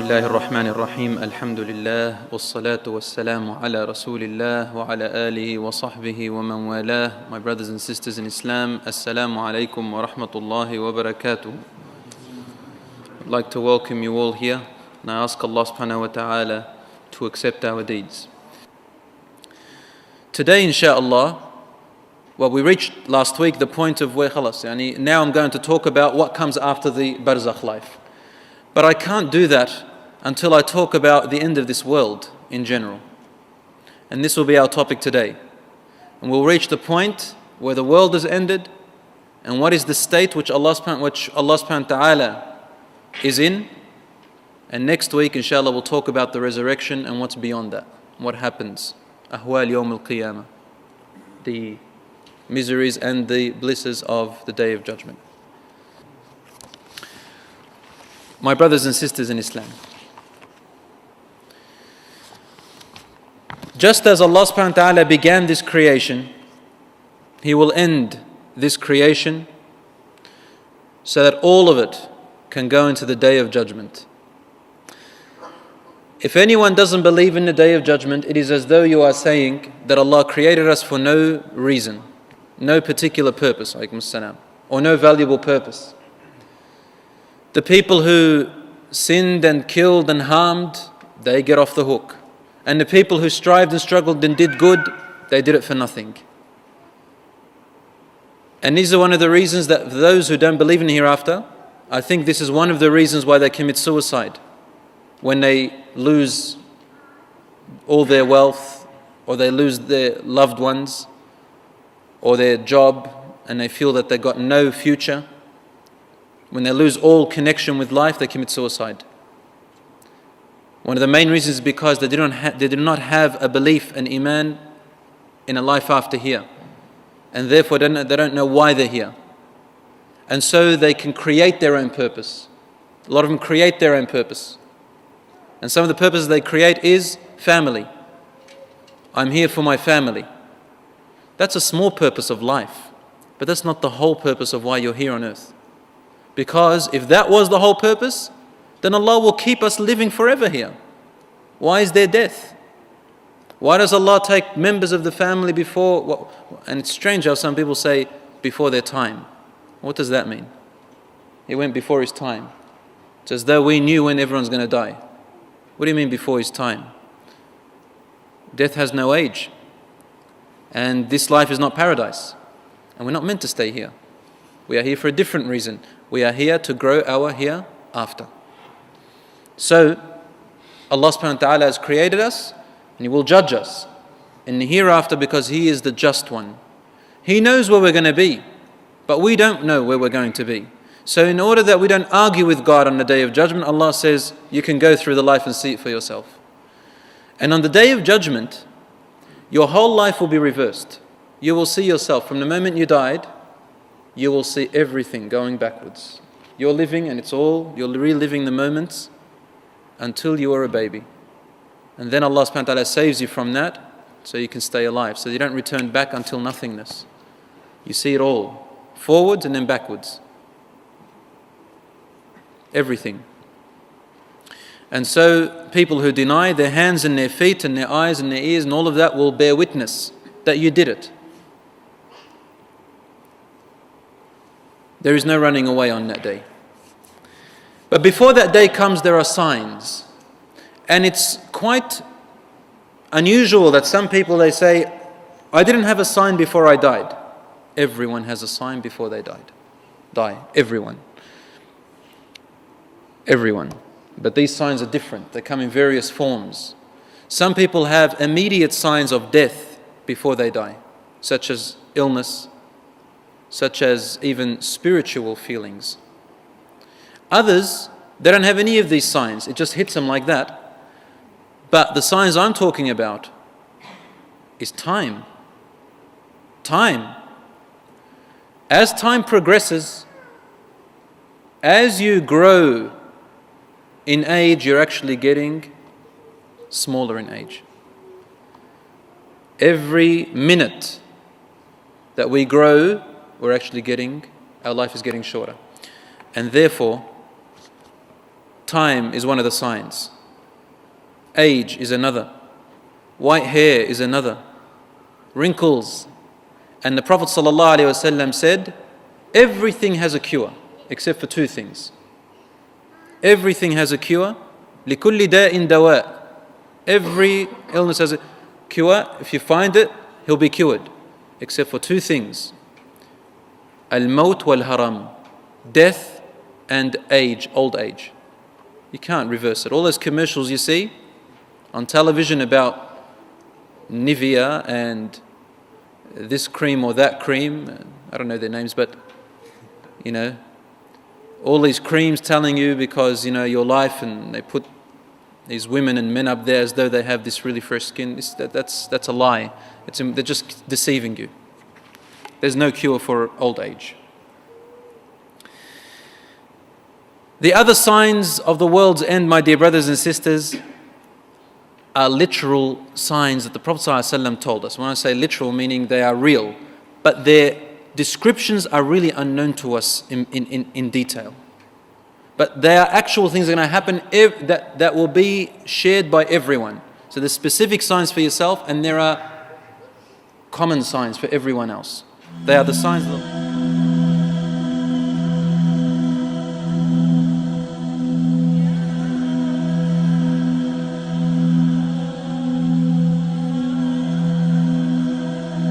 الله الرحمن الرحيم الحمد لله والصلاة والسلام على رسول الله وعلى آله وصحبه ومن والاه. My brothers and sisters in Islam, Assalamu alaikum wa rahmatullahi wa barakatuh. I'd like to welcome you all here, and I ask Allah subhanahu wa ta'ala to accept our deeds. Today, inshaAllah, we reached last week the point of where now I'm going to talk about what comes after the barzakh life. But I can't do that until I talk about the end of this world in general. And this will be our topic today. And we'll reach the point where the world has ended and what is the state which Allah subhanahu wa ta'ala is in. And next week, inshallah, we'll talk about the resurrection and what's beyond that. What happens. Ahwal yawm al-qiyamah. The miseries and the blisses of the Day of Judgment. My brothers and sisters in Islam, just as Allah subhanahu wa ta'ala began this creation, He will end this creation so that all of it can go into the Day of Judgment. If anyone doesn't believe in the Day of Judgment, it is as though you are saying that Allah created us for no reason, no particular purpose, alaykum as-salam, or no valuable purpose. The people who sinned and killed and harmed, they get off the hook. And the people who strived and struggled and did good, they did it for nothing. And these are one of the reasons that those who don't believe in hereafter, I think this is one of the reasons why they commit suicide. When they lose all their wealth, or they lose their loved ones, or their job, and they feel that they've got no future. When they lose all connection with life, they commit suicide. One of the main reasons is because they do not have a belief, an iman, in a life after here. And therefore they don't know why they're here. And so they can create their own purpose. A lot of them create their own purpose. And some of the purposes they create is family. I'm here for my family. That's a small purpose of life. But that's not the whole purpose of why you're here on earth. Because if that was the whole purpose, then Allah will keep us living forever here. Why is there death? Why does Allah take members of the family before, and it's strange how some people say before their time. What does that mean? He went before his time. It's as though we knew when everyone's going to die. What do you mean before his time? Death has no age. And this life is not paradise. And we're not meant to stay here. We are here for a different reason. We are here to grow our hereafter. So, Allah subhanahu wa ta'ala has created us and He will judge us in the hereafter because He is the just one. He knows where we're going to be, but we don't know where we're going to be. So in order that we don't argue with God on the Day of Judgment, Allah says, you can go through the life and see it for yourself. And on the Day of Judgment, your whole life will be reversed. You will see yourself from the moment you died. You will see everything going backwards. You're living and you're reliving the moments until you are a baby. And then Allah subhanahu wa ta'ala saves you from that so you can stay alive. So you don't return back until nothingness. You see it all, forwards and then backwards. Everything. And so people who deny, their hands and their feet and their eyes and their ears and all of that will bear witness that you did it. There is no running away on that day. But before that day comes, there are signs. And it's quite unusual that some people, they say, I didn't have a sign before I died. Everyone has a sign before they die. Everyone. Everyone. But these signs are different. They come in various forms. Some people have immediate signs of death before they die, such as illness, such as even spiritual feelings. Others, they don't have any of these signs. It just hits them like that. But the signs I'm talking about is time. Time. As time progresses, as you grow in age, you're actually getting smaller in age. Every minute that we grow, our life is getting shorter. And therefore, Time is one of the signs. Age is another. White hair is another. Wrinkles. And the Prophet ﷺ said, everything has a cure except for two things. Everything has a cure. لِكُلِّ دَاءٍ دَوَاءٍ. Every illness has a cure. If you find it, he'll be cured. Except for two things. Al-Maut wal-Haram. Death and age, old age. You can't reverse it. All those commercials you see on television about Nivea and this cream or that cream, I don't know their names, but all these creams telling you because your life, and they put these women and men up there as though they have this really fresh skin. That's a lie. They're just deceiving you. There's no cure for old age. The other signs of the world's end, my dear brothers and sisters, are literal signs that the Prophet ﷺ told us. When I say literal, meaning they are real, but their descriptions are really unknown to us in detail. But they are actual things that are going to happen that will be shared by everyone. So there's specific signs for yourself, and there are common signs for everyone else. They are the signs of